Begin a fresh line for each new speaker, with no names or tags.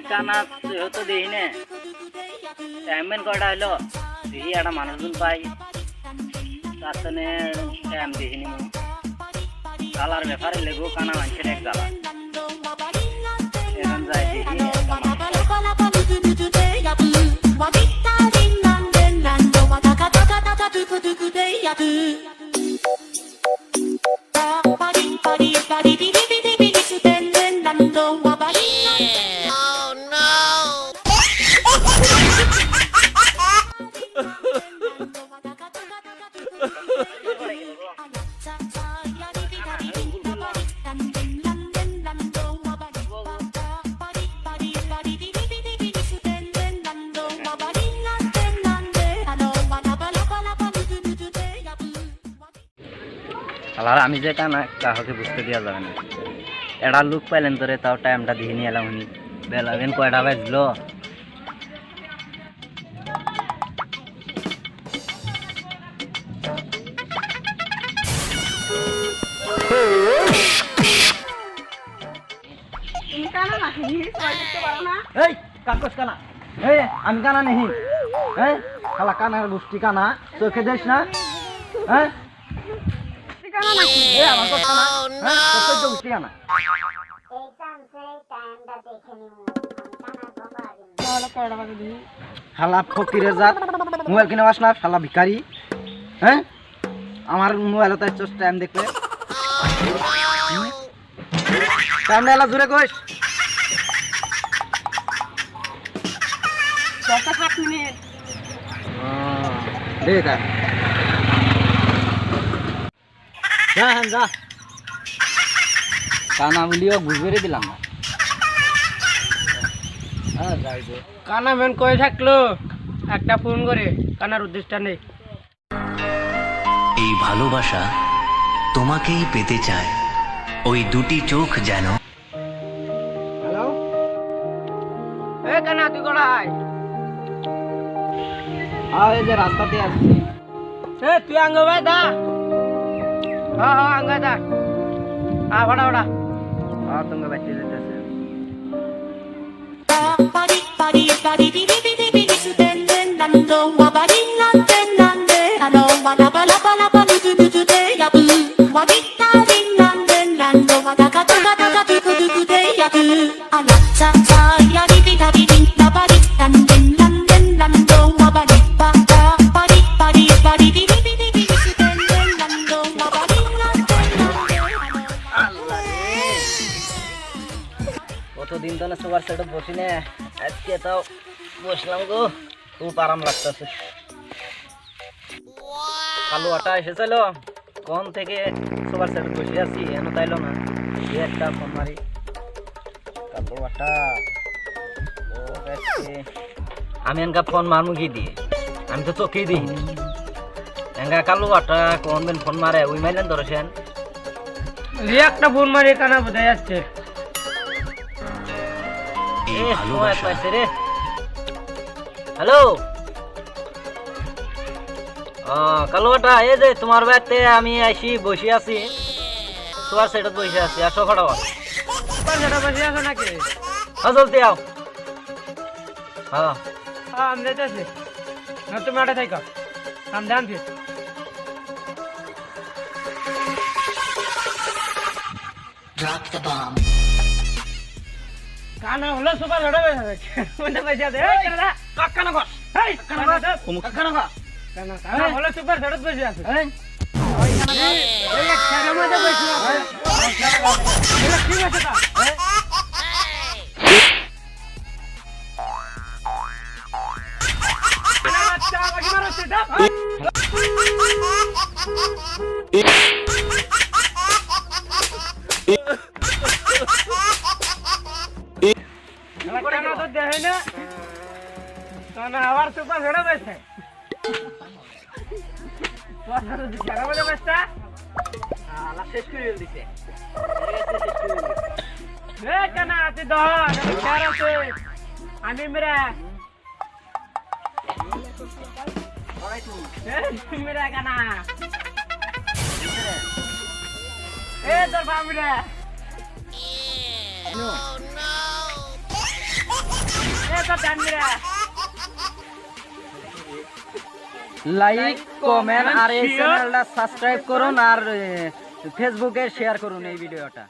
কানা তো দেখি না টাইমেন কটা হলো দেখি একটা মানুষজন পাই তার সঙ্গে টাইম দেখিনি কালার ব্যাপারে লেগো কানা মানুষের এক জ্বালা এখন যাই দেখি আর আমি যে কানা কাউকে বুঝতে দেওয়া যাবে না এটা লুক পাইলেন তোরে তাও টাইমটা দিয়ে নিয়ে এলাম উনি বেলা বেন কয়টা বাজলো আমি কানা নেই খালা কানার গোষ্ঠী কানা চোখে দেশ না হ্যাঁ শালা ফকিরের জাত মোবাইল কিনে পাস না শালা ভিখারি হ্যাঁ আমার মোবাইল টাইম দেখলে টাইম এলা জুড়ে কইস 7 মিনিট দে তা যা হ্যাঁ যা কানা বলিও ঘুরে দিলাম না কানা মেন কই থাকলো একটা ফোন করে কানার উদ্দেশ্যটা নেই
এই ভালোবাসা তোমাকেই পেতে চায় ওই দুটি চোখ যেন
হ্যালো এ কানা তুই কোথায় এই যে রাস্তাতে আসছি এ তুই আঙ্গ ভাই দা হ্যাঁ আঙ্গ দা ভাড়া ভাড়া তোমাকে বাইতে যেতেছে কতদিন তো না সুপার সেটে বসি না আজকে তাও বসলাম গো খুব আরাম লাগতেছে কালো আটা এসেছিল কোন থেকে সুপার সেটে বসে আছি এনে তাইলো না একটা ফোন মারি কালো আটা আমি এনকা ফোন মারমু কি দিয়ে আমি তো চোখেই দিই এনকা কালো আটা কোন দিন ফোন মারে ওই মাইলেন ধরেছেন একটা ফোন মারি কানা বোঝা যাচ্ছে হ্যালো কালোটা এই যে তোমার বাড়িতে আমি আসি বসে আছি তোমার সেটা বসে আছি আসো ফটাফট বসে আছো নাকি জলদি আও হ্যাঁ আমি যাইতেছি তুমি আটে থাকো আমি ধ্যান দিই
Drop the bomb.
কানা হলো সুপার লড়ে বসে বসে আছে এই কানা কানা কর এই কানা কানা কর কানা হলো সুপার লড়ে বসে আছে এই কানা এই খেলা মধ্যে বসে আছে এই কি আছে তা কানা বাচ্চা বাকি মারো সেটা আবার সুপার ঝড়ে বসে শেষ করে দিচ্ছে আমি মেরা মেরা গানা এ তোর বামরে নো এ তোর ডানরে লাইক কমেন্ট আর এই চ্যানেলটা সাবস্ক্রাইব করুন আর ফেসবুকে শেয়ার করুন এই ভিডিওটা।